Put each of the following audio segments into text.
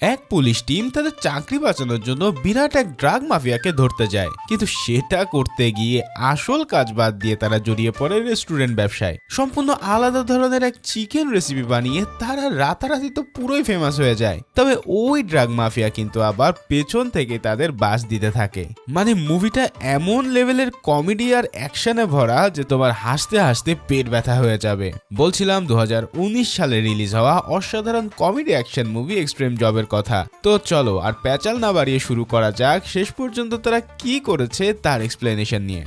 এক police team তাদের চাকরি বাঁচানোর জন্য বিরাট এক ড্রাগ মাফিয়াকে ধরতে যায়, কিন্তু সেটা করতে গিয়ে আসল কাজ বাদ দিয়ে তারা জড়িয়ে পড়ে রেস্টুরেন্ট ব্যবসায়। সম্পূর্ণ আলাদা ধরনের এক চিকেন রেসিপি বানিয়ে তারা রাতারাতি তো পুরোই ফেমাস হয়ে যায়। তবে ওই ড্রাগ মাফিয়া কিন্তু আবার পেছন থেকে তাদের বাস দিতে থাকে। মানে মুভিটা এমন লেভেলের কমেডি আর অ্যাকশনে ভরা যে তোমার হাসতে হাসতে পেট ব্যথা হয়ে যাবে। বলছিলাম 2019 সালে রিলিজ হওয়া অসাধারণ কমেডি অ্যাকশন মুভি এক্সট্রিম জবের কথা। তো চলো আর প্যাচাল না বাড়িয়ে শুরু করা যাক শেষ পর্যন্ত তারা কি করেছে তার এক্সপ্লেনেশন নিয়ে।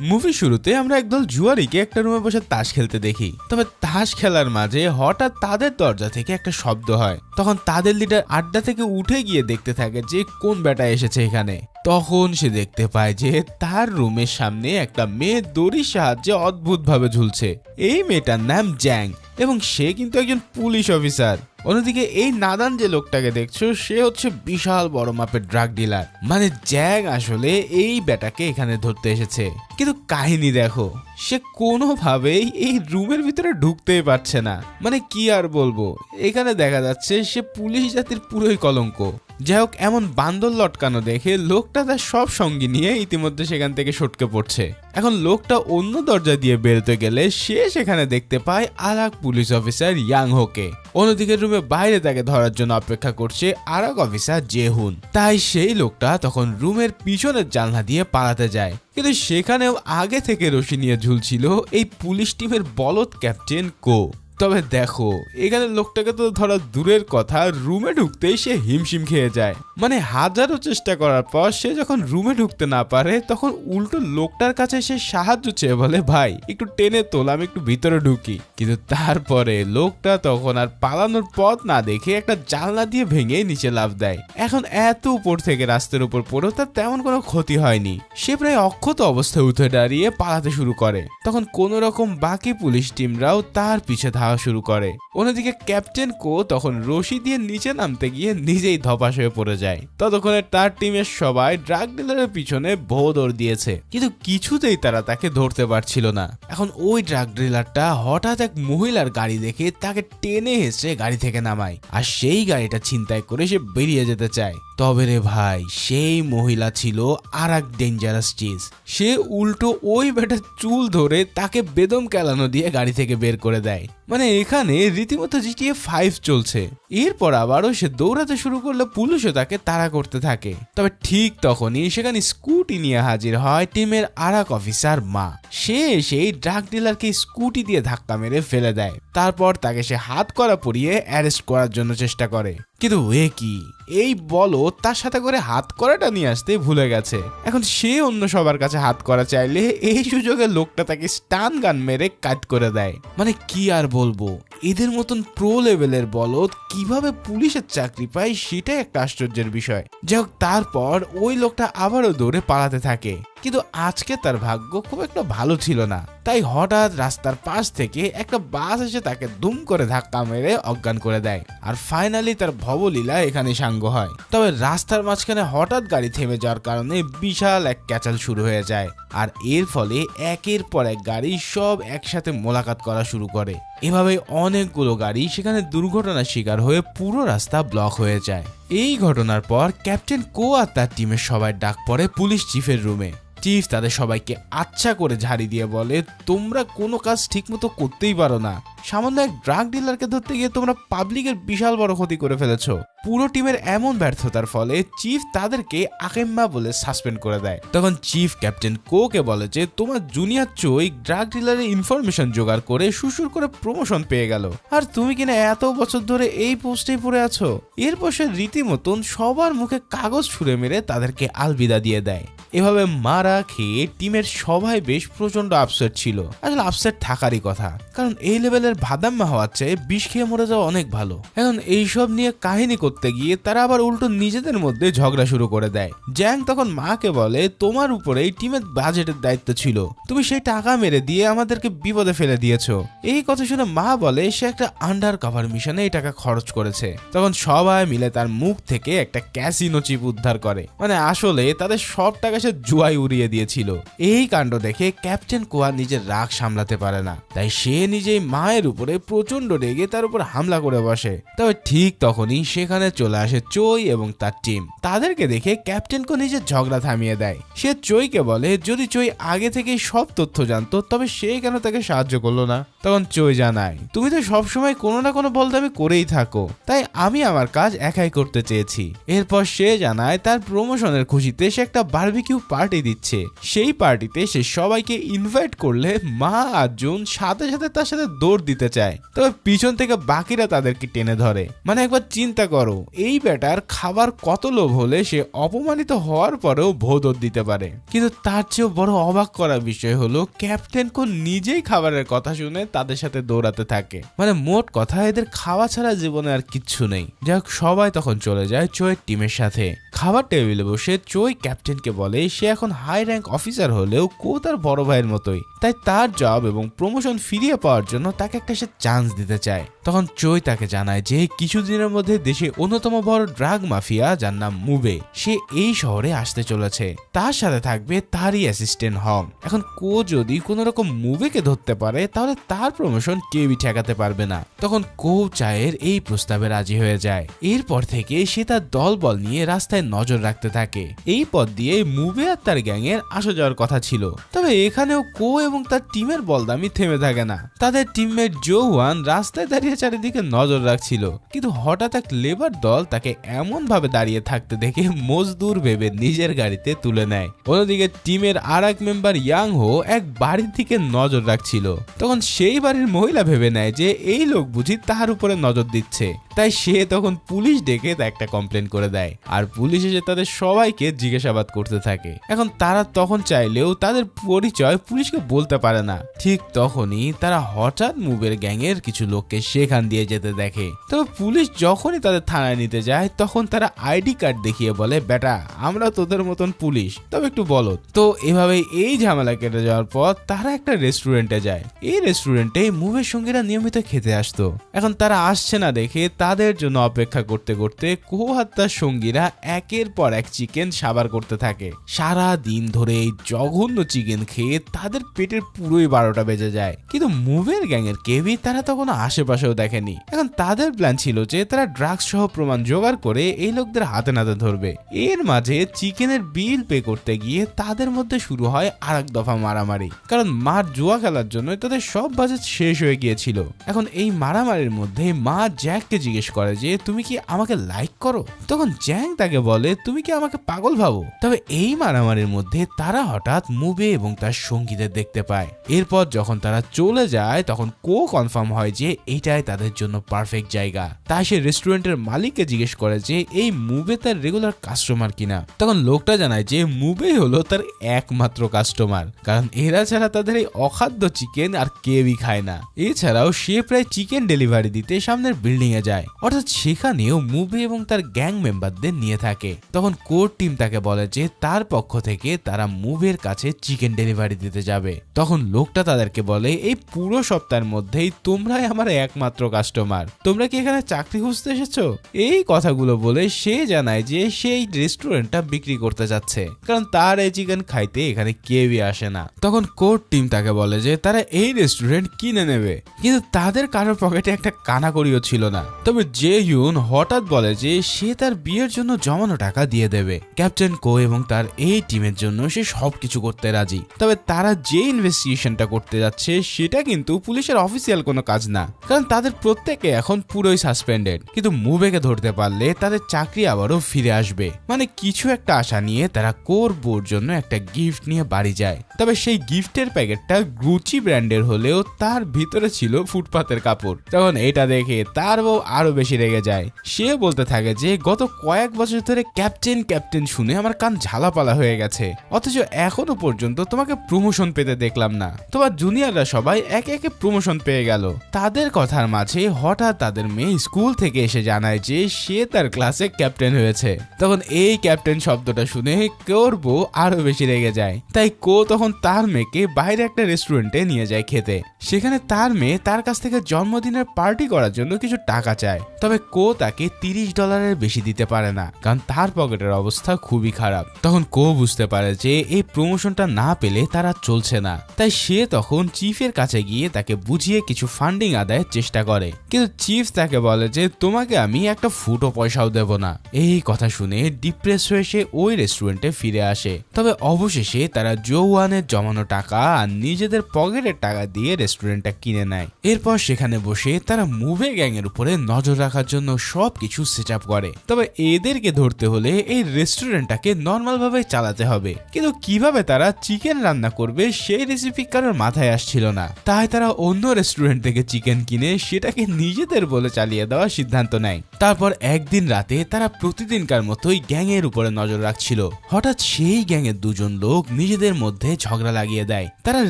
মুভি শুরুতে আমরা একদল জুয়ারিকে একটা রুমে বসে তাস খেলতে দেখি। তবে তাস খেলার মাঝে হঠাৎ তাদের দরজা থেকে একটা শব্দ হয়। তখন তাদের লিডার আড্ডা থেকে উঠে গিয়ে দেখতে থাকে যে কোন বেটা এসেছে এখানে। তখন সে দেখতে পায় যে তার রুমের সামনে একটা মেয়ে দড়ির সাহায্যে অদ্ভুতভাবে ঝুলছে। এই মেয়েটার নাম জ্যাং এবং সে কিন্তু একজন পুলিশ অফিসার। অন্যদিকে এই নাদান যে লোকটাকে দেখছো সে হচ্ছে বিশাল বড় মাপের ড্রাগ ডিলার। মানে জ্যাং আসলে এই বেটাকে এখানে ধরতে এসেছে, কিন্তু কাহিনী দেখো সে কোনোভাবেই এই রুমের ভিতরে ঢুকতেই পারছে না। মানে কি আর বলবো, এখানে দেখা যাচ্ছে সে পুলিশ জাতির পুরোই কলঙ্ক। যাই হোক, এমন বান্দর লটকানো দেখে লোকটা তার সব সঙ্গী নিয়ে ইতিমধ্যে সেখান থেকে সটকে পড়ছে। এখন লোকটা অন্য দরজা দিয়ে বেরোতে গেলে সে সেখানে দেখতে পায় আর এক পুলিশ অফিসার ইয়াং হোকে। অন্যদিকে রুমে বাইরে তাকে ধরার জন্য অপেক্ষা করছে আর এক অফিসার জেহুন। তাই সেই লোকটা তখন রুমের পিছনের জানলা দিয়ে পালাতে যায়, কিন্তু সেখানেও আগে থেকে রশি নিয়ে ঝুলছিল এই পুলিশ টিমের বলদ ক্যাপ্টেন কো। তবে দেখো এখানে লোকটাকে তো ধরা দূরের কথা, রুমে ঢুকতেই সে হিমশিম খেয়ে যায়। মানে হাজারো চেষ্টা করার পর সে যখন রুমে ঢুকতে না পারে তখন উল্টো লোকটার কাছে সে সাহায্য চেয়ে বলে, ভাই একটু টেনে তোল, আমি একটু ভিতরে ঢুকি। কিন্তু তারপরে লোকটা তখন আর পালানোর পথ না দেখে একটা জানলা দিয়ে ভেঙে নিচে লাফ দেয়। এখন এত উপর থেকে রাস্তার উপর পড়েও তার তেমন কোনো ক্ষতি হয়নি। সে প্রায় অক্ষত অবস্থায় উঠে দাঁড়িয়ে পালাতে শুরু করে। তখন কোন রকম বাকি পুলিশ টিমরাও তার পিছে ধাওয়া শুরু করে। অন্যদিকে ক্যাপ্টেন কো তখন রশি দিয়ে নিচে নামতে গিয়ে নিজেই ধপাস হয়ে পড়ে যায়। ততক্ষণে তার টিমের সবাই ড্রাগ ডিলারের পিছনে ভো দৌড় দিয়েছে, কিন্তু কিছুতেই তারা তাকে ধরতে পারছিল না। এখন ওই ড্রাগ ডিলারটা হঠাৎ এক মহিলার গাড়ি দেখে তাকে টেনে হেঁচড়ে গাড়ি থেকে নামায়, আর সেই গাড়িটা ছিনতাই করে সে বেরিয়ে যেতে চায়। তবে রে ভাই, সেই মহিলা ছিল আর এক ডেঞ্জারাস চিজ। সে উল্টো ওই বেটার চুল ধরে তাকে বেদম কেলানো দিয়ে গাড়ি থেকে বের করে দেয়। মানে এখানে রীতিমতো GTA 5 চলছে। এরপর আবারও সে দৌড়াতে শুরু করলে পুলিশও তাকে তাড়া করতে থাকে। তবে ঠিক তখনই সেখানে স্কুটি নিয়ে হাজির হয় টিমের আর এক অফিসার মা। সে সেই ড্রাগ ডিলারকে স্কুটি দিয়ে ধাক্কা মেরে ফেলে দেয়। তারপর তাকে সে হাত কড়া পরিয়ে অ্যারেস্ট করার জন্য চেষ্টা করে, কিন্তু এ কি, এই বলো তার সাথে করে হাত করাটা নিয়ে আসতে ভুলে গেছে। এখন সে অন্য সবার কাছে হাত করা চাইলে এই সুযোগে লোকটা তাকে স্টান গান মেরে কাট করে দেয়। মানে কি আর বলবো, এদের মতন প্রো লেভেলের বলদ কিভাবে পুলিশের চাকরি পায় সেটাই একটা আশ্চর্যের বিষয়। যাই হোক, তারপর ওই লোকটা আবারও দৌড়ে পালাতে থাকে, কিন্তু আজকে তার ভাগ্য খুব একটা ভালো ছিল না। তাই হঠাৎ রাস্তার পাশ থেকে একটা বাস এসে তাকে দুম করে ধাক্কা মেরে অজ্ঞান করে দেয়। আর ফাইনালি তার ভবলীলা এখানে সাঙ্গ হয়। তবে রাস্তার মাঝখানে হঠাৎ গাড়ি থেমে যাওয়ার কারণে বিশাল এক ক্যাচাল শুরু হয়ে যায়, আর এর ফলে একের পর এক গাড়ি সব একসাথে মোলাকাত করা শুরু করে। এভাবে অনেকগুলো গাড়ি সেখানে দুর্ঘটনার শিকার হয়ে পুরো রাস্তা ব্লক হয়ে যায়। এই ঘটনার পর ক্যাপ্টেন কো আর তার টিমের সবাই ডাক পড়ে পুলিশ চিফের রুমে। চিফ তাদের সবাইকে আচ্ছা করে ঝাড়ি দিয়ে বলে, তোমরা কোনো কাজ ঠিক মতো করতেই পারো না। সামান্য এক ড্রাগ ডিলারকে ধরতে গিয়ে তোমরা পাবলিকের বিশাল বড় ক্ষতি করে ফেলেছো। পুরো টিমের এমন ব্যর্থতার ফলে চিফ তাদেরকে আকেম্মা বলে সাসপেন্ড করে দেয়। তখন চিফ ক্যাপ্টেন কোকে বলে যে তোমার জুনিয়র চোই ড্রাগ ডিলারের ইনফরমেশন জোগাড় করে সুসুর করে প্রমোশন পেয়ে গেল, আর তুমি কিনা এত বছর ধরে এই পোস্টেই পড়ে আছো। এরপর সে রীতিমতন সবার মুখে কাগজ ছুঁড়ে মেরে তাদেরকে আলবিদা দিয়ে দেয়। এভাবে মারা খেয়ে টিমের সবাই বেশ প্রচন্ড আপসেট ছিল। আসলে আপসেট থাকারই কথা, কারণ এই লেভেলের ভাদাম্মা হওয়ার চেয়ে বিষ খেয়ে মরে যাওয়া অনেক ভালো। এখন এইসব নিয়ে কাহিনী করতে গিয়ে তারা আবার উল্টো নিজেদের মধ্যে ঝগড়া শুরু করে দেয়। জ্যাং তখন মাকে বলে, তোমার উপরেই টিমের বাজেটের দায়িত্ব ছিল, তুমি সেই টাকা মেরে দিয়ে আমাদেরকে বিপদে ফেলে দিয়েছো। এই কথা শুনে মা বলে সে একটা আন্ডার কাভার মিশনে এই টাকা খরচ করেছে। তখন সবাই মিলে তার মুখ থেকে একটা ক্যাসিনো চিপ উদ্ধার করে। মানে আসলে তাদের সব টাকা সে জুয়ায় উড়িয়ে দিয়েছিল। এই কাণ্ড দেখে ক্যাপ্টেন কোয়া নিজের রাগ সামলাতে পারে না, তাই সে নিজেই মায়ের মায়ের উপরে প্রচন্ড রেগে তার উপর হামলা করে বসে। তবে ঠিক তখনই সেখানে চলে আসে চই এবং তার টিম। তাদেরকে দেখে ক্যাপ্টেন কো নিজের ঝগড়া থামিয়ে দেয়। সে চইকে বলে যদি চই আগে থেকেই সব তথ্য জানতো তবে সে কেন তাকে সাহায্য করলো না। তখন চই জানায় তুমি তো সবসময় কোনো না কোনো বলদামি করেই থাকো, তাই আমি আমার কাজ একাই করতে চেয়েছি। এরপর সে জানায় তার প্রমোশনের খুশিতে সে একটা বারবিকিউ পার্টি দিচ্ছে। সেই পার্টিতে সে সবাইকে ইনভাইট করলে মা আর জুন সাথে সাথে তার সাথে দৌড় দিতে চায়। তবে পিছন থেকে বাকিরা তাদেরকে টেনে ধরে। মানে একবার চিন্তা করো এই ব্যাটার খাবার কত লোভ হলে সে অপমানিত হওয়ার পরেও ভোদর দিতে পারে। কিন্তু তার চেয়েও বড় অবাক করার বিষয় হলো ক্যাপ্টেন কো নিজেই খাবারের কথা শুনে তাদের সাথে দৌড়াতে থাকে। মানে মোট কথা এদের খাওয়া ছাড়া জীবনে আর কিচ্ছু নেই। যাই হোক সবাই তখন চলে যায় চইয়ের টিমের সাথে। খাবার টেবিলে বসে চই ক্যাপ্টেনকে বলে সে এখন হাই র্যাঙ্ক অফিসার হলেও কো তার বড় ভাইয়ের মতোই, তাই তার জব এবং প্রমোশন ফিরিয়ে পাওয়ার জন্য তাকে একটা সে চান্স দিতে চায়। তখন চই তাকে জানায় যে কিছুদিনের মধ্যে দেশে অন্যতম বড় ড্রাগ মাফিয়া যার নাম মুবে সে এই শহরে আসতে চলেছে। তার সাথে থাকবে তারই অ্যাসিস্ট্যান্ট হং। এখন কো যদি কোন রকম মুবেকে ধরতে পারে তাহলে তার প্রমোশন কেউই ঠেকাতে পারবে না। তখন কো চায়ের এই প্রস্তাবে রাজি হয়ে যায়। এরপর থেকে সে তার দলবল নিয়ে রাস্তায় নজর রাখতে থাকে। এই পথ দিয়ে মুবে আর তার গ্যাংয়ের আসা যাওয়ার কথা ছিল। তবে এখানেও কো এবং তার টিমের বলদামি থেমে থাকে না। তাদের টিমমেট জোহান রাস্তায় দাঁড়িয়ে চারিদিকে নজর রাখছিল, কিন্তু হঠাৎ এক লেবার দল তাকে এমন ভাবে দাঁড়িয়ে থাকতে দেখে মজদুর ভেবে নিজের গাড়িতে তুলে নেয়। অন্যদিকে টিমের আর এক মেম্বার ইয়াং হো এক বাড়ির দিকে নজর রাখছিল। তখন সেই বাড়ির মহিলা ভেবে নেয় যে এই লোক বুঝি তার উপরে নজর দিচ্ছে, তাই সে তখন পুলিশ ডেকে একটা কমপ্লেন করে দেয়। আর পুলিশ এসে তাদের সবাইকে জিজ্ঞাসাবাদ করতে থাকে। এখন তারা তখন চাইলেও তাদের পরিচয় পুলিশকে বলতে পারে না। ঠিক তখনই তারা হঠাৎ মুবের গ্যাংয়ের কিছু লোককে সেখান দিয়ে যেতে দেখে। তবে পুলিশ যখনই তাদের থানায় নিতে যায় তখন তারা আইডি কার্ড দেখিয়ে বলে বেটা আমরা তোদের মতন পুলিশ, তবে একটু বলো। তো এভাবে এই ঝামেলা কেটে যাওয়ার পর তারা একটা রেস্টুরেন্টে যায়। এই রেস্টুরেন্টে মুবের সঙ্গীরা নিয়মিত খেতে আসতো। এখন তারা আসছে না দেখে তাদের জন্য অপেক্ষা করতে করতে কো আর তার সঙ্গীরা একের পর এক চিকেন সাবার করতে থাকে। সারা দিন ধরে এই জঘন্য চিকেন খেয়ে তাদের পেটের পুরোই 12টা বেজে যায়। কিন্তু মুভের গ্যাংয়ের কেউই তারা তখন আশেপাশেও দেখেনি। এখন তাদের প্ল্যান ছিল যে তারা ড্রাগস সহ প্রমাণ জোগাড় করে এই লোকদের হাতে নাতে ধরবে। এর মাঝে চিকেনের বিল পে করতে গিয়ে তাদের মধ্যে শুরু হয় আর এক দফা মারামারি, কারণ মার জুয়া খেলার জন্য তাদের সব বাজেট শেষ হয়ে গিয়েছিল। এখন এই মারামারির মধ্যে মা জ্যাককে জিজ্ঞেস করে যে তুমি কি আমাকে লাইক করো? তখন জ্যাং তাকে বলে তুমি কি আমাকে পাগল ভাবো? তবে এই মারামারির মধ্যে তারা হঠাৎ মুবে এবং তার সঙ্গীদের দেখতে পায়। এরপর যখন তারা চলে যায় তখন কো কনফার্ম হয় যে এটাই তাদের জন্য পারফেক্ট জায়গা। তাই সে রেস্টুরেন্টের মালিককে জিজ্ঞেস করে যে এই মুবে তার রেগুলার কাস্টমার কিনা। তখন লোকটা জানায় যে মুবে হলো তার একমাত্র কাস্টমার, কারণ এরা ছাড়া তাদের এই অখাদ্য চিকেন আর কেউই খায় না। এছাড়াও সে প্রায় চিকেন ডেলিভারি দিতে সামনের বিল্ডিং এ যায়, অর্থাৎ সেখানেও মুবে এবং তার গ্যাং মেম্বারদের নিয়ে থাকে। তখন কোর টিম তাকে বলে যে তার পক্ষ থেকে তারা মুবের কাছে চিকেন ডেলিভারি দিতে যাবে। তখন লোকটা তাদেরকে বলে এই পুরো সপ্তাহের মধ্যেই তোমরাই আমার একমাত্র কাস্টমার, তোমরা কি এখানে চাকরি খুঁজতে এসেছো? এই কথাগুলো বলে সে জানায় যে সেই রেস্টুরেন্টটা বিক্রি করতে যাচ্ছে, কারণ তার এই চিকেন খাইতে এখানে কেউই আসে না। তখন কোর টিম তাকে বলে যে তারা এই রেস্টুরেন্ট কিনে নেবে, কিন্তু তাদের কারোর পকেটে একটা কানাকড়িও ছিল না। তবে জে ইউন হঠাৎ বলে যে সে তার বিয়ের জন্য জমানো টাকা দিয়ে দেবে। ক্যাপ্টেন কো এবং তার এই টিমের জন্য সে সবকিছু করতে রাজি। তবে তারা যে ইনভেস্টিগেশনটা করতে যাচ্ছে সেটা কিন্তু পুলিশের অফিসিয়াল কোনো কাজ না, কারণ তাদের প্রত্যেকে এখন পুরোই সাসপেন্ডেড। কিন্তু মুবেকে ধরতে পারলে তাদের চাকরি আবারও ফিরে আসবে। মানে কিছু একটা আশা নিয়ে তারা কোর বোর জন্য একটা গিফট নিয়ে বাড়ি যায়। তবে সেই গিফটের প্যাকেটটা গুচি ব্র্যান্ডের হলেও তার ভিতরে ছিল ফুটপাতের কাপড়। তখন এটা দেখে তার বউ আরো বেশি রেগে যায়। সে বলতে থাকে যে গত কয়েক বছর ধরে ক্যাপ্টেন ক্যাপ্টেন শুনে আমার কান ঝালাপালা হয়ে গেছে, অথচ এখনো পর্যন্ত তোমাকে প্রমোশন পেতে দেখলাম না। তোমার জুনিয়ররা সবাই একে একে প্রমোশন পেয়ে গেল। তাদের কথার মাঝে হঠাৎ তাদের মেয়ে স্কুল থেকে এসে জানায় যে সে তার ক্লাসে ক্যাপ্টেন হয়েছে। তখন এই ক্যাপ্টেন শব্দটা শুনে কোর বউ আরো বেশি রেগে যায়। তাই কো তখন তার মেয়েকে বাইরে একটা রেস্টুরেন্টে নিয়ে যায় খেতে। সেখানে তার মেয়ে তার কাছ থেকে জন্মদিনের পার্টি করার জন্য কিছু টাকা চায়, তবে কো তাকে $30 বেশি দিতে পারে না, কারণ তার পকেটের অবস্থা খুবই খারাপ। তখন কো বুঝতে পারে যে এই প্রমোশনটা না পেলে তারা চলছে না, তাই সে তখন চিফের কাছে গিয়ে তাকে বুঝিয়ে কিছু ফান্ডিং আদায়ের চেষ্টা করে। কিন্তু চিফ তাকে বলে যে তোমাকে আমি একটা ফুটো পয়সাও দেব না। এই কথা শুনে ডিপ্রেস হয়ে সে ওই রেস্টুরেন্টে ফিরে আসে। তবে অবশেষে তারা জোয়ানের জমানো টাকা আর নিজেদের পকেটের টাকা দিয়ে রেস্টুরেন্টটা কিনে নেয়। এরপর সেখানে বসে তারা মুভে গ্যাং এর উপরে নজর রাখার জন্য সবকিছু সেট আপ করে। তবে এদেরকে ধরতে হলে এই রেস্টুরেন্টটাকে নর্মাল ভাবে চালাতে হবে, কিন্তু কিভাবে তারা চিকেন রান্না করবে সেই রেসিপি কারোর মাথায় আসছিল না। তাই তারা অন্য রেস্টুরেন্ট থেকে চিকেন কিনে সেটাকে নিজেদের বলে চালিয়ে দেওয়ার সিদ্ধান্ত নেয়। তারপর একদিন রাতে তারা প্রতিদিনকার মতোই গ্যাং এর উপরে নজর রাখছিল। হঠাৎ সেই গ্যাং এর দুজন লোক নিজেদের মধ্যে ঝগড়া লাগিয়ে দেয়। তারা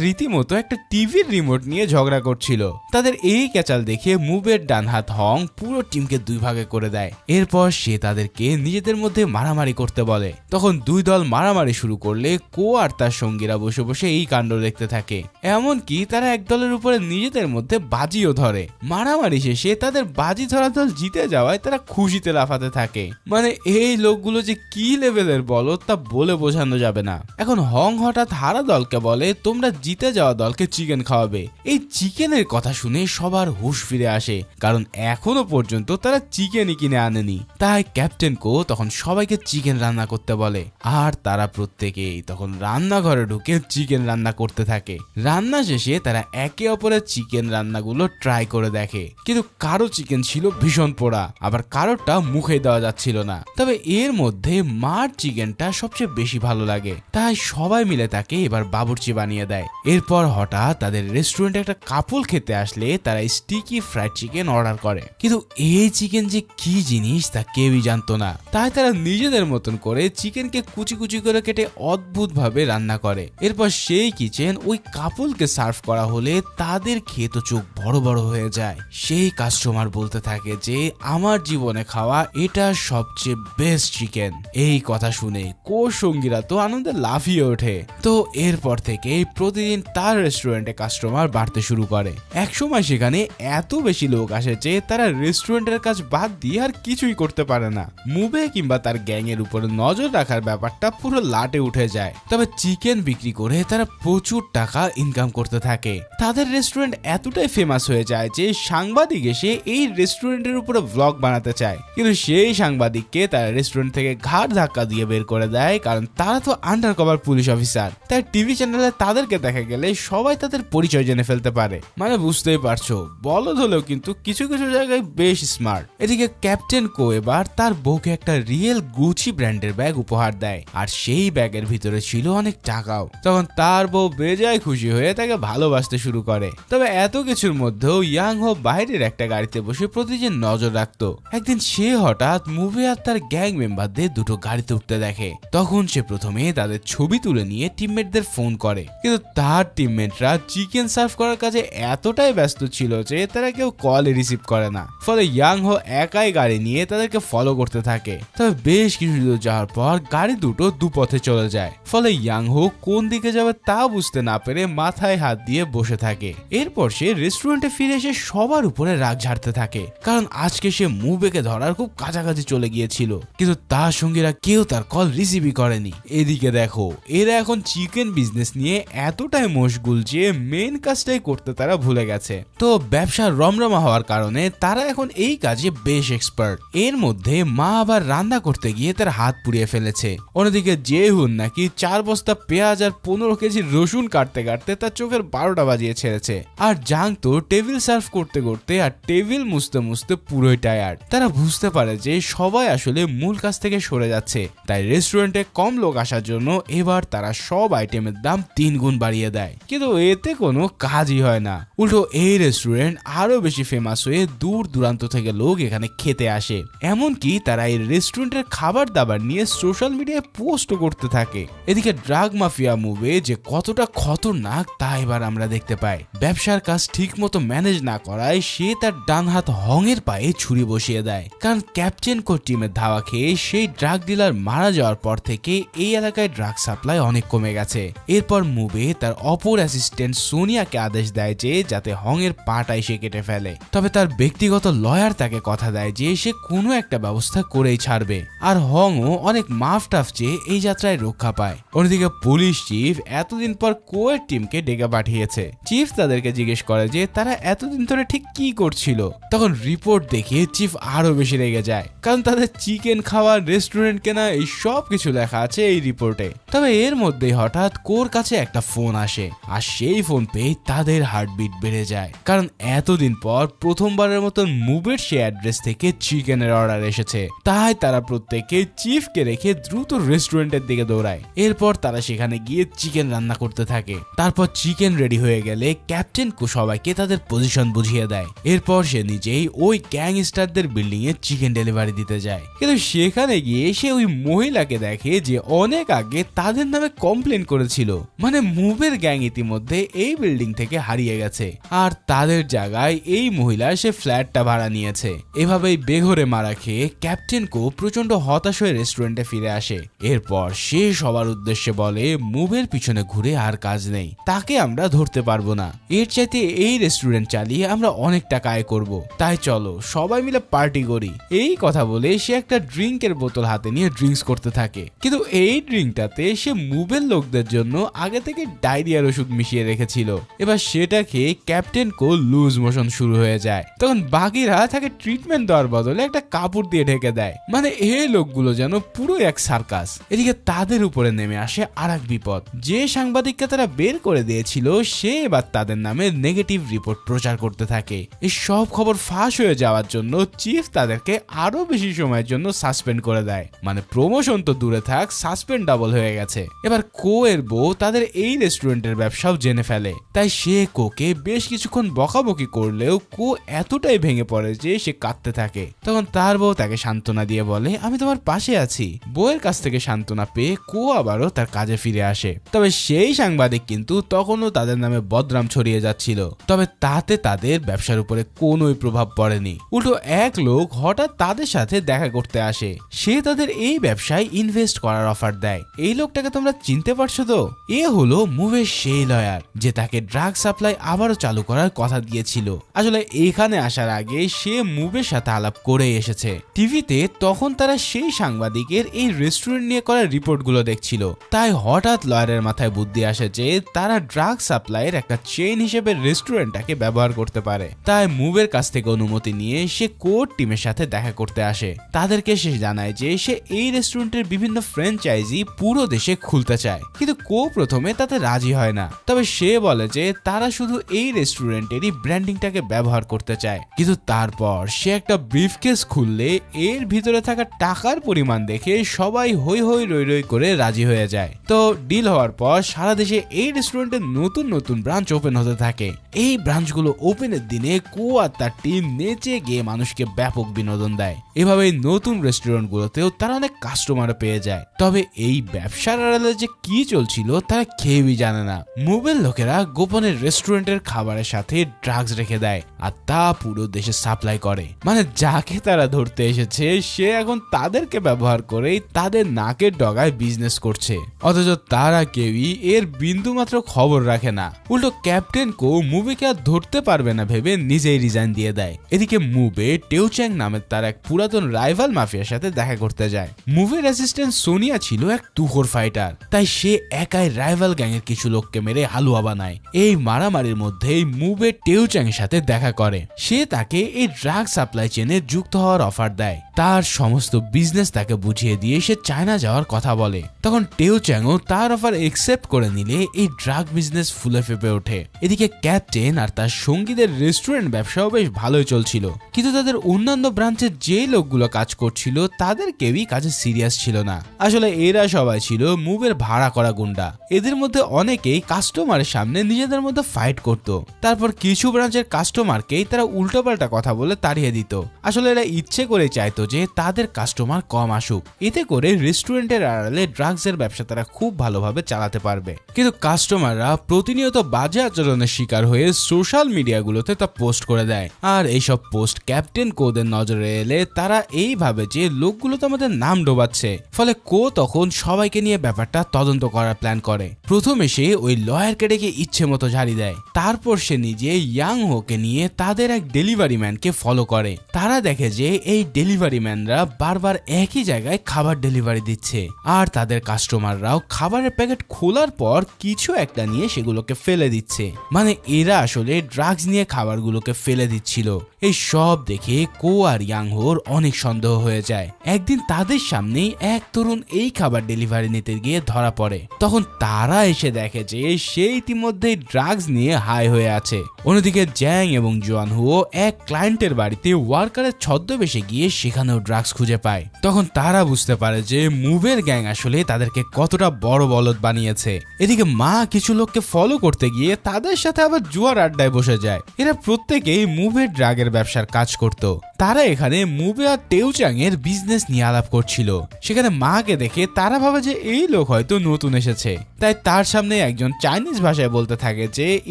রীতিমতো একটা টিভির রিমোট নিয়ে ঝগড়া করছিল। তাদের এই ক্যাচাল দেখে মুভের ডান হাত হং পুরো টিমকে দুই ভাগে করে দেয়। এরপর সে তাদেরকে নিজেদের মধ্যে মারামারি করতে বলে। তখন দুই দল মারামারি শুরু করলে কো আর তার সঙ্গীরা বসে বসে এই কাণ্ড দেখতে থাকে। এমনকি তারা এক দলের উপরে নিজেদের মধ্যে বাজিও ধরে। মারামারি শেষে তাদের বাজি ধরা দল জিতে যাওয়ায় তারা খুশিতে লাফাতে থাকে। মানে এই লোকগুলো যে কি লেভেলের বলো তা বলে বোঝানো যাবে না। এখন হং হঠাৎ হারা দলকে বলে তোমরা জিতে যাওয়া দলকে চিকেন খাওয়াবে। এই চিকেনের কথা শুনে সবার হুঁশ ফিরে আসে, কারণ এখনো পর্যন্ত তারা চিকেনই কিনে আনেনি। তাই ক্যাপ্টেন কো তখন সবাইকে চিকেন রান্না করতে বলে, আর তারা প্রত্যেকেই তখন রান্নাঘরে ঢুকে চিকেন রান্না করতে থাকে। রান্না শেষে তারা একে অপরের চিকেন রান্নাগুলো ট্রাই করে দেখে, কিন্তু কারো চিকেন ছিল ভীষণ পোড়া, আবার কারোরটা মুখে দেওয়া যাচ্ছিল না। তবে এর মধ্যে মার চিকেনটা সবচেয়ে বেশি ভালো লাগে, তাই সবাই মিলে তাকে এবার বাবুর্চি বানিয়ে দেয়। এরপর হঠাৎ তাদের রেস্টুরেন্টে একটা কাপল খেতে আসলে তারা স্টিকি ফ্রাইড চিকেন অর্ডার করে, কিন্তু এই চিকেন যে কি জিনিস তা কেউই জানতো না। তাই তারা নিজেদের মতন করে চিকেনকে কুচি কুচি করে কেটে অদ্ভুত ভাবে রান্না করে। এরপর সেই কিচেন ওই কাপলকে সার্ভ করা হলে তাদের খেয়ে তো চোখ বড় বড় হয়ে যায়। সেই কাস্টমার বলতে থাকে যে আমার জীবনে খাওয়া এটা সবচেয়ে বেস্ট চিকেন। এই কথা শুনে কো সঙ্গীরা তো আনন্দে লাফিয়ে ওঠে। তো এরপর থেকে প্রতিদিন তার রেস্টুরেন্টে কাস্টমার বাড়তে শুরু করে। একসময় সেখানে এত বেশি লোক আসে যে তারা রেস্টুরেন্টের কাজ বাদ দিয়ে আর কিছুই করতে পারে না। মুভে কিংবা তার গ্যাং এর উপরে নজর রাখার ব্যাপারটা পুরো লাটে উঠে যায়। তবে চিকেন বিক্রি করে তারা প্রচুর টাকা ইনকাম করতে থাকে। তাদের রেস্টুরেন্ট এতটাই ফেমাস হয়ে যায় যে সাংবাদিক এসে এই রেস্টুরেন্টের উপরে ব্লগ বানাতে চায়, কিন্তু সেই সাংবাদিককে তারা রেস্টুরেন্ট থেকে ঘাড় ধাক্কা দিয়ে বের করে দেয়, কারণ তারা তো আন্ডার কভার পুলিশ অফিসার। তাই টিভি চ্যানেলে তাদেরকে দেখা গেলে সবাই তাদের পরিচয় জেনে ফেলতে পারে। মানে বুঝতেই পারছো, বলদ হলেও কিন্তু কিছু কিছু জায়গায় বেশ স্মার্ট। এদিকে ক্যাপ্টেন কো এবার তার বউকে একটা রিয়েল গুচি ব্র্যান্ডের ব্যাগ উপহার দেয়, আর সেই ব্যাগের ভিতরে ছিল অনেক টাকাও। তখন তার বউ বেজায় খুশি হয়ে তাকে ভালোবাসতে শুরু করে। তবে এত কিছুর মধ্যেও ইয়াং হো বাইরের একটা গাড়িতে বসে প্রতিদিন নজর রাখতো। একদিন সে হঠাৎ মুভে আর তার গ্যাং মেম্বারদের দুটো গাড়িতে উঠতে দেখে। তখন সে প্রথমে তাদের ছবি তুলে নিয়ে টিমমেটদের ফোন করে, কিন্তু তার টিমমেটরা চিকেন সার্ভ করার কাজে এতটাই ব্যস্ত ছিল যে তারা কেউ কল রিসিভ করে না। ফলে ইয়াং হো একাই গাড়ি নিয়ে তাদেরকে ফলো করতে থাকে। তবে বেশ কিছু দূর যাওয়ার পর গাড়ি দুটো দুপথে চলে যায়। ফলে ইয়াং হো কোন দিকে যাবে তা বুঝতে না পেরে মাথায় হাত দিয়ে বসে থাকে। এরপর সে রেস্টুরেন্টে ফিরে এসে সবার উপরে রাগ ঝাড়তে থাকে, কারণ আজকে সে মুভেকে ধরার খুব কাছাকাছি চলে গিয়েছিল, কিন্তু তার সঙ্গীরা কেউ তার কল রিসিভই করেনি। এদিকে দেখো, এরা এখন চিকেন বিজনেস নিয়ে এতটাই মশগুল যে মেইন কাজটাই করতে তারা ভুলে গেছে। তো ব্যবসা রমরমা হওয়ার কারণে তারা এখন এই কাজে বেশ এক্সপার্ট। এর মধ্যে মা আবার রান্না করতে গিয়ে তার হাত পুড়িয়ে ফেলেছে। অন্যদিকে জেহুন নাকি 4 বস্তা পেঁয়াজ আর 15 কেজি রসুন কাটতে কাটতে তার চোখের 12টা বাজিয়ে ছেড়েছে। আর জাং তো টেবিল সার্ভ করতে করতে আর টেবিল মুছতে মুছতে পুরোই টায়ার্ড। তারা বুঝতে পারে যে সবাই আসলে মূল কাজ থেকে সরে যাচ্ছে, তাই রেস্টুরেন্টে কম লোক আসার জন্য এবার তারা সব আইটেমের দাম 3 গুণ বাড়িয়ে দেয়। কিন্তু এতে কোনো কাজই হয় না, উল্টো এই রেস্টুরেন্ট আরো বেশি ফেমাস হয়ে দূর দূরান্ত থেকে লোক এখানে খেতে আসে। এমনকি তারা এই রেস্টুরেন্টের খাবার দাবার নিয়ে সোশ্যাল মিডিয়ায় পোস্টও করতে থাকে। এদিকে ড্রাগ মাফিয়া মুভে যে কতটা খতরনাক তা এবার আমরা দেখতে পাই। ব্যবসার কাজ ঠিক মতো ম্যানেজ না করায় সে তার ডান হাত হং এর পায়ে ছুরি বসিয়ে দেয়, কারণ ক্যাপ্টেন কো টিমের ধাওয়া খেয়ে সেই ড্রাগ ডিলার মারা যাওয়ার পর থেকে এই এলাকায় ড্রাগ সাপ্লাই অনেক কমে গেছে। এরপর মুভে তার অপর অ্যাসিস্ট্যান্ট সোনিয়াকে আদেশ দেয় যে যাতে হং এর পাটাই সে কেটে ফেলে। তবে তার ব্যক্তিগত লয়ার তাকে কথা দেয় যে সে কোনো একটা ব্যবস্থা করেই ছাড়বে, আর হংও অনেক মাফ টাফ চেয়ে এই যাত্রায় রক্ষা পায়। অন্যদিকে পুলিশ চিফ এতদিন পর কোয়ের টিমকে ডেকে পাঠিয়েছে। চিফ তাদেরকে জিজ্ঞেস করে যে তারা এতদিন ধরে ঠিক কি করছিল। তখন রিপোর্ট দেখে চিফ আরো বেশি রেগে যায়, কারণ তাদের চিকেন খাওয়ার, রেস্টুরেন্ট কেনা, এই সব কিছু লেখা আছে এই রিপোর্টে। তবে এর মধ্যেই হঠাৎ কোর কাছে একটা ফোন আসে, আর সেই ফোন পেয়ে তাদের হার্টবিট বেড়ে যায়, কারণ এতদিন পর প্রথমবারের মতন মুভের সে অ্যাড্রেস থেকে চিকেনের অর্ডার এসেছে। তাই তারা প্রত্যেকে চিফকে রেখে দ্রুত রেস্টুরেন্টের দিকে দৌড়ায়। এরপর তারা সেখানে গিয়ে চিকেন রান্না করতে থাকে। তারপর চিকেন রেডি হয়ে গেলে ক্যাপ্টেন কো সবাইকে তাদের পজিশন বুঝিয়ে দেয়। এরপর সে নিজেই ওই গ্যাংস্টারদের বিল্ডিং এ চিকেন ডেলিভারি দিতে যায়, কিন্তু সেখানে গিয়ে সে ওই মহিলাকে দেখে যে অনেক আগে তাদের নামে কমপ্লেন করেছিল, মানে মুভের গ্যাং ইতিমধ্যে এই বিল্ডিং থেকে হারিয়ে গেছে, আর তাদের জায়গায় এই মহিলা সে ফ্ল্যাটটা ভাড়া নিয়েছে। এভাবেই বেঘরে মারা খেয়ে ক্যাপ্টেন কো প্রচন্ড হতাশ হয়ে রেস্টুরেন্টে ফিরে আসে। এরপর সে সবার উদ্দেশ্যে বলে মুভের পিছনে ঘুরে আর কাজ নেই, তাকে আমরা ধরতে পারবো না, এর চাইতে এই রেস্টুরেন্ট চালিয়ে আমরা অনেক টাকা আয় করবো, তাই চলো সবাই মিলে পার্টি করি। এই কথা বলে সে একটা ড্রিঙ্কের বোতল হাতে নিয়ে ড্রিঙ্কস করতে থাকে, কিন্তু এই ড্রিঙ্কটাতে সে মুভের লোকদের জন্য আগে থেকে ডায়রিয়ার ওষুধ মিশিয়ে রেখেছিল। এবার সেটা খেয়ে ক্যাপ্টেন কো লুজ মোশন শুরু হয়ে যায়। তখন বাকিরা তাকে ট্রিটমেন্ট দেওয়ার বদলে একটা কাপড় দিয়ে ঢেকে দেয়, মানে এই লোকগুলো যেন পুরো এক সার্কাস। এদিকে তাদের উপরে নেমে আসে আর এক বিপদ। যে সাংবাদিককে তারা বের করে দিয়েছিল সে এবার তাদের নামে নেগেটিভ রিপোর্ট প্রচার করতে থাকে। এই সব খবর ফাঁস হয়ে যাওয়ার জন্য চিফ তাদেরকে আরো বেশি সময়ের জন্য সাসপেন্ড করে দেয়, মানে প্রমোশন তো দূরে থাক, সাসপেন্ড ডাবল হয়ে গেছে। এবার কো এর বউ তাদের এই রেস্টুরেন্টের ব্যবসাও জেনে ফেলে, তাই সে কোকে বেশ কিছুক্ষণ বকাবকি করলেও কো এতটাই ভেঙে পড়ে যে সে কাঁদতে থাকে। তখন তার বউ তাকে সান্ত্বনা দিয়ে বলে আমি তোমার পাশে আছি। বউয়ের কাছ থেকে সান্ত্বনা পেয়ে কো আবারও তার কাজে ফিরে আসে। তবে সেই সাংবাদিক কিন্তু তখনও তাদের নামে বদনাম ছড়িয়ে যাচ্ছিল, তবে তাতে তাদের ব্যবসার উপরে কোনোই প্রভাব পড়েনি। উল্টো এক লোক হঠাৎ তাদের সাথে দেখা করতে আসে, সে তাদের এই ব্যবসায় ইনভেস্ট করার অফার দেয়। এই লোকটাকে তোমরা চিনতে পারছো তো? এ হলো মুভের সেই লয়ার যে তাকে ড্রাগ সাপ্লাই আবারও চালু করার কথা দিয়েছিল। আসলে এখানে আসার আগে সে মুভের সাথে আলাপ করে এসেছে টিভিতে, তখন তারা সেই সাংবাদিকের এই রেস্টুরেন্ট নিয়ে করা রিপোর্টগুলো দেখছিল। তাই হঠাৎ লয়ারের মাথায় বুদ্ধি আসে যে তারা ড্রাগ সাপ্লাইয়ের একটা চেইন হিসেবে রেস্টুরেন্টটাকে ব্যবহার করতে পারে। তাই মুভের কাছ থেকে অনুমতি নিয়ে সে কোর টিমের সাথে দেখা করতে আসে। তাদেরকে সে জানায় যে সে এই রেস্টুরেন্টের বিভিন্ন ফ্র্যাঞ্চাইজি পুরো দেশে খুলতে চায়, কিন্তু কো প্রথমে তাতে রাজি হয় না। তবে সে বলে যে তারা শুধু এই রেস্টুরেন্টেরই ব্র্যান্ডিংটাকে ব্যবহার করতে চায়। কিন্তু তারপর সে একটা ব্রিফকেস খুললে এর ভিতরে থাকা টাকার পরিমাণ দেখে সবাই হই হই রই রই করে রাজি হয়ে যায়। তো ডিল হওয়ার পর সারা দেশে এই রেস্টুরেন্টের নতুন নতুন ব্রাঞ্চ ওপেন হতে থাকে। এই ব্রাঞ্চগুলো ওপেনের দিনে কো আর তার টিম নেচে গিয়ে মানুষকে ব্যাপক বিনোদন দেয়। এভাবে নতুন রেস্টুরেন্টগুলোতেও তারা অনেক কাস্টমার পেয়ে যায়। তবে এই ব্যবসার আড়ালে যে কি চলছিল তারা কেউই জানে না। মুভের লোকেরা গোপনে রেস্টুরেন্টের খাবারের সাথে ড্রাগস রেখে দেয়, আর তা পুরো দেশে সাপ্লাই করে। মানে যাকে তারা ধরতে এসেছে সে এখন তাদেরকে ব্যবহার করেই তাদের নাকের ডগায় বিজনেস করছে, অথচ তারা কেউই এর বিন্দু মাত্র খবর রাখে না। উল্টো ক্যাপ্টেন কো মুভিকে আর ধরতে পারবে না ভেবে নিজেই রিজাইন দিয়ে দেয়। এদিকে মুভে টেউচ্যাং নামের তার এক পুরাতন রাইভাল মাফিয়ার সাথে দেখা করতে যায়। মুভের অ্যাসিস্ট্যান্ট সোনিয়া ছিল এক তুখোর ফাইটার, তাই সে একাই রাইভাল গ্যাং এর কিছু লোককে মেরে হালুয়া বানায়। এই মারামারির মধ্যেই মুভে টেউচ্যাং এর সাথে দেখা করে। সে তাকে এই ড্রাগ সাপ্লাই চেনে যুক্ত হওয়ার অফার দেয়। তার সমস্ত বিজনেস তাকে বুঝিয়ে দিয়ে সে চায়না যাওয়ার কথা বলে। তখন টেউচ্যাংও তার অফার একসেপ্ট করে নিলে এই ড্রাগ বিজনেস ফুলে ফেপে ওঠে। এদিকে ক্যাপ্টেন আর তার সঙ্গীদের রেস্টুরেন্ট ব্যবসাও বেশ ভালোই চলছিল, কিন্তু তাদের অন্যান্য ব্রাঞ্চের যে লোকগুলো কাজ করছিল তাদের কেউই কাজে সিরিয়াস ছিল না। আসলে এরা সবাই ছিল মুভের ভাড়া করা গুন্ডা। এদের মধ্যে অনেকেই কাস্টমারের সামনে নিজেদের মধ্যে ফাইট করত, তারপর কিছু ব্রাঞ্চের কাস্টমারকেই তারা উল্টোপাল্টা কথা বলে তাড়িয়ে দিত। আসলে এরা ইচ্ছে করে চাইতো যে তাদের কাস্টমার কম আসুক, এতে করে রেস্টুরেন্টের আড়ালে ড্রাগসের ব্যবসা তারা খুব ভালোভাবে চালাতে পারবে। কিন্তু কাস্টমাররা প্রতিনিয়ত বাজে আচরণের শিকার হয়ে সোশ্যাল মিডিয়াগুলো গ্রুপগুলোতে তা পোস্ট করে দেয়। আর এইসব পোস্ট ক্যাপ্টেন কোদের নজরে এলে তারা এই ভাবে যে লোকগুলো তো আমাদের নাম ডোবাচ্ছে, ফলে কো তখন সবাইকে নিয়ে ব্যাপারটা তদন্ত করার প্ল্যান করে। প্রথমে সে ওই লয়ারকে ডেকে ইচ্ছে মতো ঝাড়ি দেয়, তারপর সে নিজে ইয়াং হোকে নিয়ে তাদের এক ডেলিভারি ম্যানকে ফলো করে। তারা দেখে যে এই ডেলিভারি ম্যানরা বারবার একই জায়গায় খাবার ডেলিভারি দিচ্ছে, আর তাদের কাস্টমাররাও খাবারের প্যাকেট খোলার পর কিছু একটা নিয়ে সেগুলোকে ফেলে দিচ্ছে। মানে এরা আসলে ড্রাগস নিয়ে খাবারগুলোকে ফেলে দিচ্ছিল। এই সব দেখে কো আর ইয়াং হোর অনেক সন্দেহ হয়ে যায়। একদিন তাদের সামনেই এক তরুণ এই খাবার ডেলিভারি নিতে গিয়ে ধরা পড়ে। তখন তারা এসে দেখে যে সে ইতিমধ্যেই ড্রাগস নিয়ে হাই হয়ে আছে। অন্যদিকে জ্যাং এবং জোয়ান হুও এক ক্লায়েন্টের বাড়িতে ওয়ার্কারের ছদ্মবেশে গিয়ে সেখানেও ড্রাগস খুঁজে পায়। তখন তারা বুঝতে পারে যে মুভের গ্যাং আসলে তাদেরকে কতটা বড় বলদ বানিয়েছে। এদিকে মা কিছু লোককে ফলো করতে গিয়ে তাদের সাথে আবার জুয়ার আড্ডায় বসে যায়। এরা প্রত্যেকেই মুভের ড্রাগের ব্যবসার কাজ করত। তারা এখানে মুভে আর টেউচাং এর বিজনেস নিয়ে আলাপ করছিল। সেখানে মাকে দেখে তারা ভাবে যে এই লোক হয়তো নতুন এসেছে, তাই তার সামনে একজন চাইনিজ ভাষায় বলতে থাকে যে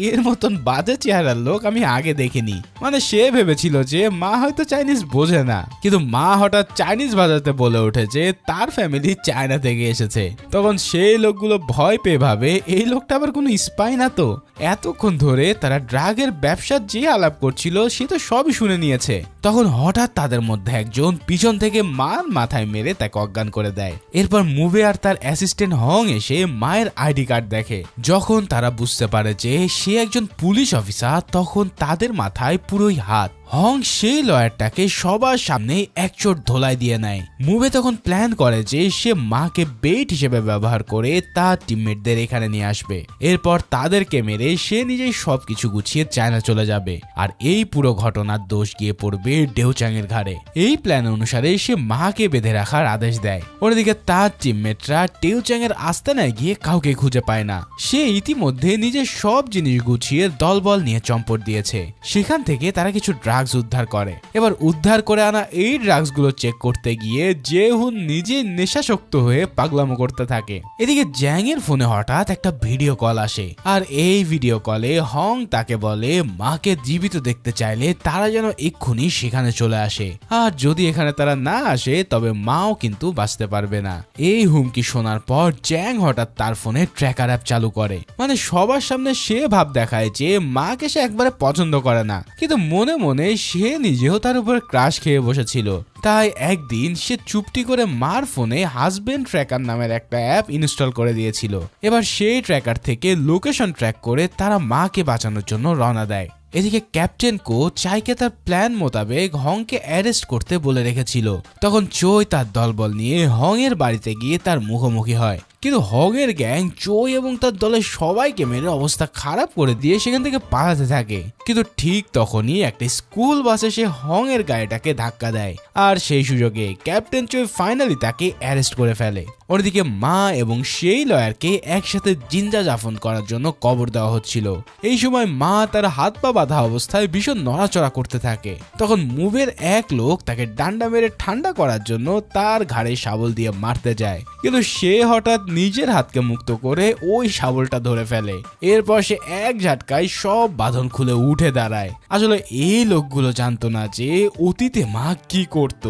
এর মতন বাজে চেহারার লোক আমি আগে দেখিনি। মানে সে ভেবেছিল যে মা হয়তো চাইনিজ বোঝে না, কিন্তু মা হঠাৎ চাইনিজ ভাষাতে বলে ওঠে যে তার ফ্যামিলি চায়না থেকে এসেছে। তখন সেই লোকগুলো ভয় পেয়ে ভাবে এই লোকটা আবার কোনো স্পাই না তো। এতক্ষণ ধরে তারা ড্রাগের ব্যবসার যে আলাপ করছিল সে তো সবই শুনে নিয়েছে। তখন হঠাৎ তাদের মধ্যে একজন পিছন থেকে মার মাথায় মেরে তাকে অজ্ঞান করে দেয়। এরপর মুভে আর তার অ্যাসিস্ট্যান্ট হং এসে মায়ের আইডি কার্ড দেখে। যখন তারা বুঝতে পারে যে সে একজন পুলিশ অফিসার, তখন তাদের মাথায় পুরোই হাত। হং সেই লয়ারটাকে সবার সামনে এক চোট ধোলাই দিয়ে নেয়। মুভে তখন প্ল্যান করে যে সে মাকে বেট হিসেবে ব্যবহার করে তার টিমমেটদের এখানে নিয়ে আসবে। এরপর তাদেরকে মেরে সে নিজেই সবকিছু গুছিয়ে চায়না চলে যাবে। আর এই পুরো ঘটনার দোষ গিয়ে পড়বে ডেউচাং এর ঘাড়ে। এই প্ল্যান অনুসারে সে মাকে বেঁধে রাখার আদেশ দেয়। অন্যদিকে তার টিমমেটরা ডেউচাং এর আস্তানায় গিয়ে কাউকে খুঁজে পায় না। সে ইতিমধ্যে নিজের সব জিনিস গুছিয়ে দলবল নিয়ে চম্পট দিয়েছে। সেখান থেকে তারা কিছু ড্রাগস উদ্ধার করে। এবার উদ্ধার করে আনা এই ড্রাগস গুলো চেক করতে গিয়ে জেহুন নিজে নেশাসক্ত হয়ে পাগলামো করতে থাকে। এদিকে জ্যাং এর ফোনে হঠাৎ একটা ভিডিও কল আসে, আর এই ভিডিও কলে হং তাকে বলে মাকে জীবিত দেখতে চাইলে তারা যেন এক্ষুনি সেখানে চলে আসে, আর যদি এখানে তারা না আসে তবে মাও কিন্তু বাঁচতে পারবে না। এই হুমকি শোনার পর জ্যাং হঠাৎ তার ফোনে ট্র্যাকার অ্যাপ চালু করে। মানে সবার সামনে সে ভাব দেখায় যে মাকে সে একবারে পছন্দ করে না, কিন্তু মনে মনে সে নিজেও তার উপর ক্রাশ খেয়ে বসেছিল। তাই একদিন সে চুপটি করে মার ফোনে হাজবেন্ড ট্র্যাকার নামের একটা অ্যাপ ইনস্টল করে দিয়েছিল। এবার সেই ট্র্যাকার থেকে লোকেশন ট্র্যাক করে তারা মাকে বাঁচানোর জন্য রওনা দেয়। এদিকে ক্যাপ্টেন কো চাইকে তার প্ল্যান মোতাবেক হংকে অ্যারেস্ট করতে বলে রেখেছিল। তখন চোই তার দলবল নিয়ে হং এর বাড়িতে গিয়ে তার মুখোমুখি হয়, কিন্তু হং এর গ্যাং চোই এবং তার দলের সবাইকে মেরে অবস্থা খারাপ করে দিয়ে সেখান থেকে পালাতে থাকে। কিন্তু ঠিক তখনই একটা স্কুল বাস এসে হং এর গাড়িটাকে ধাক্কা দেয়, আর সেই সুযোগে ক্যাপ্টেন চোই ফাইনালি তাকে অ্যারেস্ট করে ফেলে। ওদিকে মা এবং সেই লয়ারকে একসাথে জিন্দা দাফন করার জন্য কবর দেওয়া হচ্ছিল। এই সময় মা তার হাত পা বাঁধা অবস্থায় ভীষণ নড়াচড়া করতে থাকে। তখন মুভের এক লোক তাকে ডান্ডা মেরে ঠান্ডা করার জন্য তার ঘাড়ে শাবল দিয়ে মারতে যায়, কিন্তু সে হঠাৎ নিজের হাতকে মুক্ত করে ওই শাবলটা ধরে ফেলে। এরপর সে এক ঝাটকায় সব বাঁধন খুলে উঠে দাঁড়ায়। আসলে এই লোকগুলো জানতো না যে অতীতে মা কি করত।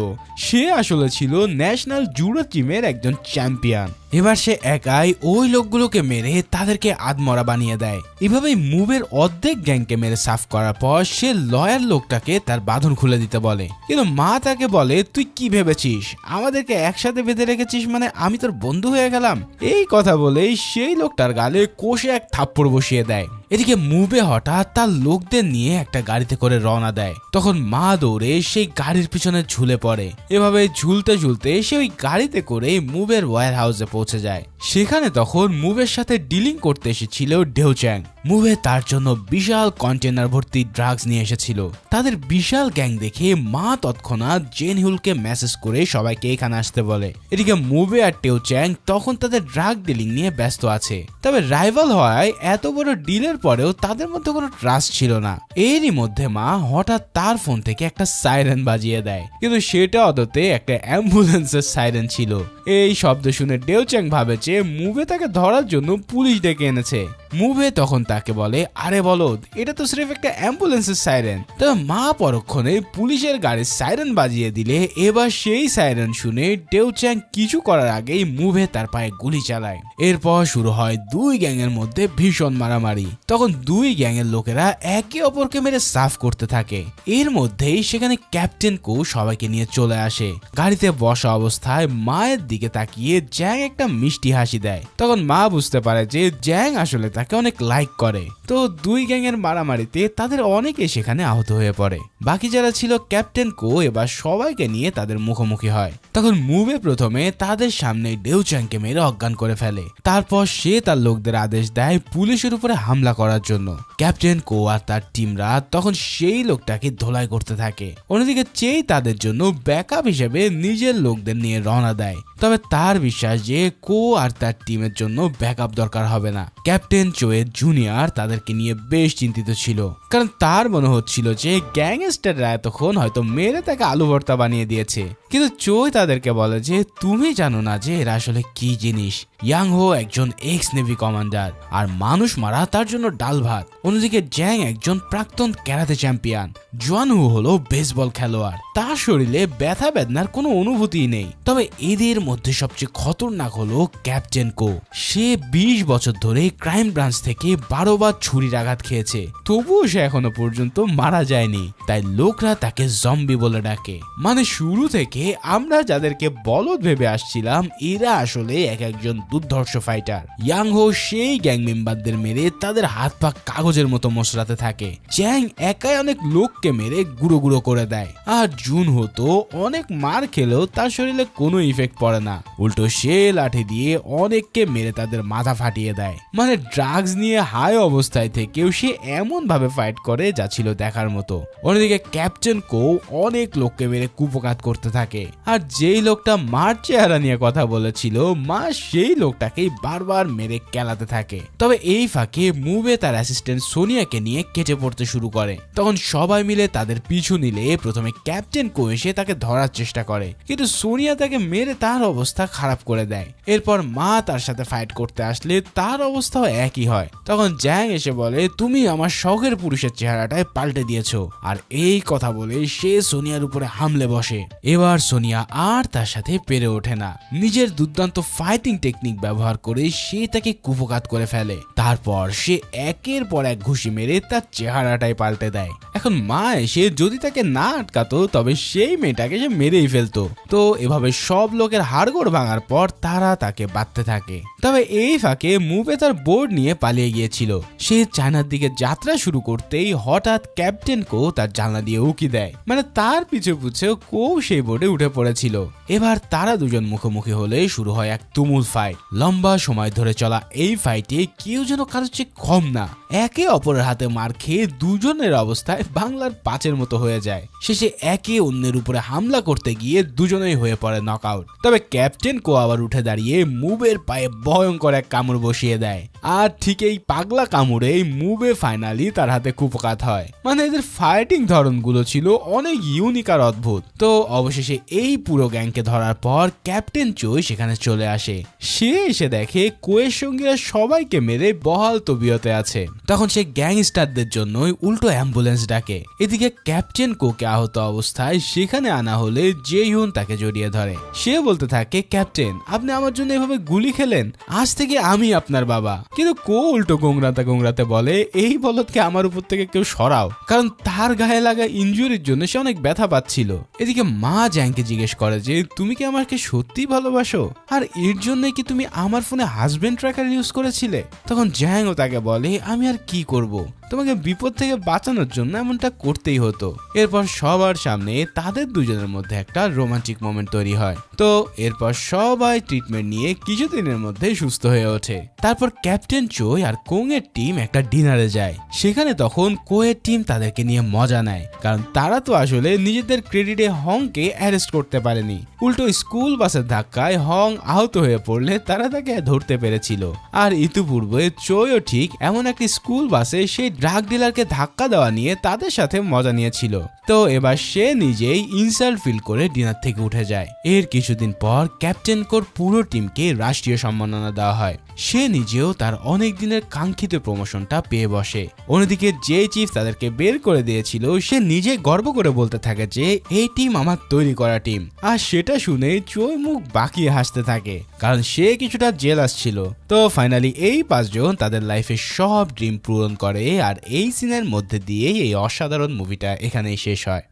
সে আসলে ছিল ন্যাশনাল জুডো টিমের একজন চ্যাম্পিয়ন। এবার সে একাই ওই লোকগুলোকে মেরে তাদেরকে আদমরা বানিয়ে দেয়। এভাবেই মুভের অর্ধেক গ্যাংকে মেরে সাফ করার পর সে লয়ার লোকটাকে তার বাঁধন খুলে দিতে বলে, কিন্তু মা তাকে বলে তুই কি ভেবেছিস আমাদেরকে একসাথে বেঁধে রেখেছিস মানে আমি তোর বন্ধু হয়ে গেলাম? এই কথা বলেই সেই লোকটার গালে কষে এক থাপ্পড় বসিয়ে দেয়। এদিকে মুভে হঠাৎ তার লোকদের নিয়ে একটা গাড়িতে করে রওনা দেয়। তখন মা দৌড়ে সেই গাড়ির পিছনে ঝুলে পড়ে। এভাবে ঝুলতে ঝুলতে সে ওই গাড়িতে করে মুভের ওয়্যার হাউসে পৌঁছে যায়। সেখানে তখন মুভের সাথে ডিলিং করতে এসেছিল ডেউচ্যাং। মুভে তার জন্য বিশাল কন্টেনার ভর্তি ড্রাগস নিয়ে এসেছিল। তাদের বিশাল গ্যাং দেখে মা তৎক্ষণাৎ জেনহুলকে মেসেজ করে সবাইকে এখানে আসতে বলে। এদিকে মুভে আর টেউচ্যাং তখন তাদের ড্রাগ ডিলিং নিয়ে ব্যস্ত আছে। তবে রাইভাল হওয়ায় এত বড় ডিলের পরেও তাদের মধ্যে কোনো ট্রাস্ট ছিল না। এরই মধ্যে মা হঠাৎ তার ফোন থেকে একটা সাইরেন বাজিয়ে দেয়, কিন্তু সেটা অদতে একটা অ্যাম্বুলেন্সের সাইরেন ছিল। এই শব্দ শুনে ডেউচ্যাং ভাবে যে মুভে তাকে ধরার জন্য পুলিশ ডেকে এনেছে। মুভে তখন তাকে বলে, আরে বলদ, এটা তো সির্ফ একটা অ্যাম্বুলেন্সের সাইরেন। তবে মা পরক্ষণে পুলিশের গাড়ির সাইরেন বাজিয়ে দিলে এবার সেই সাইরেন শুনে ডেউ চ্যাং কিছু করার আগেই মুভে তার পায়ে গুলি চালায়। এরপর শুরু হয় দুই গ্যাংয়ের মধ্যে ভীষণ মারামারি। তখন দুই গ্যাংয়ের লোকেরা একে অপরকে মেরে সাফ করতে থাকে। এর মধ্যেই সেখানে ক্যাপ্টেন কো সবাইকে নিয়ে চলে আসে। গাড়িতে বসা অবস্থায় মায়ের দিকে তাকিয়ে জ্যাং একটা মিষ্টি হাসি দেয়। তখন মা বুঝতে পারে যে জ্যাং আসলে তাকে অনেক লাইক করে। তো দুই গ্যাংয়ের মারামারিতে তাদের অনেকে সেখানে আহত হয়ে পড়ে। বাকি যারা ছিল ক্যাপ্টেন কো এবার সবাইকে নিয়ে তাদের মুখোমুখি হয়। তখন মুভে প্রথমে তাদের সামনে ডেউ চ্যাংকে মেরে অজ্ঞান করে ফেলে। তারপর সে তার লোকদের আদেশ দেয় পুলিশের উপরে হামলা করার জন্য। ক্যাপ্টেন কো আর তার টিমরা তখন সেই লোকটাকে ধোলাই করতে থাকে। অন্যদিকে চেই তাদের জন্য ব্যাকআপ হিসেবে নিজের লোকদের নিয়ে রওনা দেয়। তবে তার বিশ্বাস যে কো আর তার টিমের জন্য ব্যাকআপ দরকার হবে না। ক্যাপ্টেন চোয়ের জুনিয়র তাদেরকে নিয়ে বেশ চিন্তিত ছিল, কারণ তার মনে হচ্ছিল যে গ্যাংস্টাররা এতক্ষণ হয়তো মেরে তাকে আলু ভর্তা বানিয়ে দিয়েছে। কিন্তু চোই তাদেরকে বলে যে তুমি জানো না যে এরা আসলে কি জিনিস। ইয়াং হো একজন এক্স নেভি কমান্ডার, আর মানুষ মারা তার জন্য ডাল ভাত। অন্যদিকে জ্যাং একজন প্রাক্তন ক্যারাতে চ্যাম্পিয়ন। জোয়ানহু হলো বেসবল খেলোয়াড়, তার শরীরে ব্যথা বেদনার কোনো অনুভূতি নেই। তবে এদের মধ্যে সবচেয়ে খতরনাক হলো ক্যাপ্টেন কো। সে 20 বছর ধরে ক্রাইম ব্রাঞ্চ থেকে 12 বার ছুরির আঘাত খেয়েছে, তবুও সে এখনো পর্যন্ত মারা যায়নি। তাই লোকরা তাকে জম্বি বলে ডাকে। মানে শুরু থেকে আমরা যাদেরকে বলদ ভেবে আসছিলাম এরা আসলে একজন দুর্ধর্ষ ফাইটার। ইয়াং হো সেই গ্যাং মেম্বারদের মেরে তাদের হাত পা কাগজের মতো মশলাতে থাকে। চ্যাং একাই অনেক লোককে মেরে গুঁড়ো গুঁড়ো করে দেয়। আর জুন হতো অনেক মার খেলেও তার শরীরে কোনো ইফেক্ট পড়ে না, উল্টো সে লাঠি দিয়ে অনেককে মেরে তাদের মাথা ফাটিয়ে দেয়। মানে ড্রাগস নিয়ে হাই অবস্থায় থেকেও সে এমন ভাবে ফাইট করে যা ছিল দেখার মতো। অন্যদিকে ক্যাপ্টেন কো অনেক লোককে মেরে কুপকাত করতে থাকে। আর যেই লোকটা মার চেহারা নিয়ে কথা বলেছিল মা সেই লোকটাকেই বারবার মেরে কেলাতে থাকে। তবে এই ফাঁকে মুভে তার অ্যাসিস্ট্যান্ট সোনিয়াকে নিয়ে কেটে পড়তে শুরু করে। তখন সবাই মিলে তাদের পিছু নিলে প্রথমে ক্যাপ্টেন কো এসে তাকে ধরার চেষ্টা করে, কিন্তু সোনিয়া তাকে মেরে তার অবস্থা খারাপ করে দেয়। এরপর মা তার সাথে ফাইট করতে আসলে তার অবস্থাও একই হয়। তখন জ্যাং এসে বলে তুমি আমার শখের পুরুষের চেহারাটায় পাল্টে দিয়েছো। আর এই কথা বলে সে সোনিয়ার উপরে হামলে বসে। এবার সোনিয়া আর তার সাথে পেরে ওঠে না। নিজের দুর্দান্ত ফাইটিং টেকনিক ব্যবহার করে সে তাকে কুপকাত করে ফেলে। তারপর সে একের পর এক ঘুষি মেরে তার চেহারাটাই পাল্টে দেয়। এখন মা এসে যদি তাকে না আটকাতো তবে সেই মেয়েটাকে সে মেরেই ফেলতো। তো এভাবে সব লোকের হাড়গোড় ভাঙার পর তারা তাকে বাঁধতে থাকে। তবে এই ফাঁকে মুভে তার বোর্ড নিয়ে পালিয়ে গিয়েছিল। সে চায়নার দিকে যাত্রা শুরু করতেই হঠাৎ ক্যাপ্টেন কো তার জানলা দিয়ে উকি দেয়। মানে তার পিছু পিছু কো সেই বোর্ডে উঠে পড়েছিল। এবার তারা দুজন মুখোমুখি হলে শুরু হয় এক তুমুল ফাইট। লম্বা সময় ধরে চলা এই ফাইটে কেউ যেন কারোর চেয়ে কম না। একে অপরের হাতে মার খেয়ে দুজনের অবস্থায় বাংলার পাঁচের মতো হয়ে যায়। শেষে একে অন্যের উপরে হামলা করতে গিয়ে দুজনেই হয়ে পড়ে নকআউট। তবে ক্যাপ্টেন কো আবার উঠে দাঁড়িয়ে মুভের পায়ে ভয়ঙ্কর এক কামড় বসিয়ে দেয়। আর ঠিক এই পাগলা কামড়েই মুভে ফাইনালি তার হাতে কুপকাত হয়। মানে এদের ফাইটিং ধরনগুলো ছিল অনেক ইউনিক আর অদ্ভুত। তো অবশেষে এই পুরো গ্যাংকে ধরার পর ক্যাপ্টেন চোই সেখানে চলে আসে। সে এসে দেখে কোয়ের সঙ্গীরা সবাইকে মেরে বহাল তবিয়তে আছে। তখন সে গ্যাংস্টারদের জন্যই উল্টো অ্যাম্বুলেন্স ডাকে। এদিকে ক্যাপ্টেন কোকে আহত অবস্থায় সেখানে আনা হলে জেইহুন তাকে জড়িয়ে ধরে। সে বলতে থাকে ক্যাপ্টেন আপনি আমার জন্য এভাবে গুলি খেলেন, আজ থেকে আমি আপনার বাবা। কিন্তু কো উল্টো গোংরাতে বলে এই বলদকে আমার উপর থেকে কেউ সরাও, কারণ তার গায়ে লাগা ইনজুরির জন্য সে অনেক ব্যথা পাচ্ছিল। এদিকে মা জ্যাংকে জিজ্ঞেস করে যে তুমি কি আমাকে সত্যি ভালোবাসো, আর এর জন্য কি তুমি আমার ফোনে হাজবেন্ড ট্র্যাকার ইউজ করেছিলে? তখন জ্যাংও তাকে বলে আমি আর কি করব, তোমাকে বিপদ থেকে বাঁচানোর জন্য এমনটা করতেই হতো। এরপর সবার সামনে তাদের দুজনের মধ্যে একটা রোমান্টিক মোমেন্ট তৈরি হয়। তো এরপর সবাই ট্রিটমেন্ট নিয়ে কিছুদিনের মধ্যে সুস্থ হয়ে ওঠে। তারপর ক্যাপ্টেন চোই আর কোং এর টিম একটা ডিনারে যায়। সেখানে তখন কো এর টিম তাদেরকে নিয়ে মজা নেয়, কারণ তারা তো আসলে নিজেদের ক্রেডিটে হংকে অ্যারেস্ট করতে পারেনি। উল্টো স্কুল বাসের ধাক্কায় হং আহত হয়ে পড়লে তারা তাকে ধরতে পেরেছিল। আর ইতিপূর্বে চোইও ঠিক এমন একটি স্কুল বাসে সেই ড্রাগ ডিলারকে ধাক্কা দেওয়া নিয়ে তাদের সাথে মজা নিয়েছিল। তো এবার সে নিজেই ইনসাল্ট ফিল করে ডিনার থেকে উঠে যায়। এর কিছুদিন পর ক্যাপ্টেন কোর পুরো টিমকে রাষ্ট্রীয় সম্মাননা দেওয়া হয়। সে নিজেও তার অনেক দিনের কাঙ্ক্ষিত প্রমোশনটা পেয়ে বসে। অন্যদিকে যে চিফ তাদেরকে বের করে দিয়েছিল সে নিজে গর্ব করে বলতে থাকে যে এই টিম আমার তৈরি করা টিম। আর সেটা শুনে চোখ মুখ বাঁকিয়ে হাসতে থাকে, কারণ সে কিছুটা জেলাস ছিল। তো ফাইনালি এই 5 জন তাদের লাইফে সব ড্রিম পূরণ করে, আর এই সিনের মধ্যে দিয়ে এই অসাধারণ মুভিটা এখানেই শেষ হয়।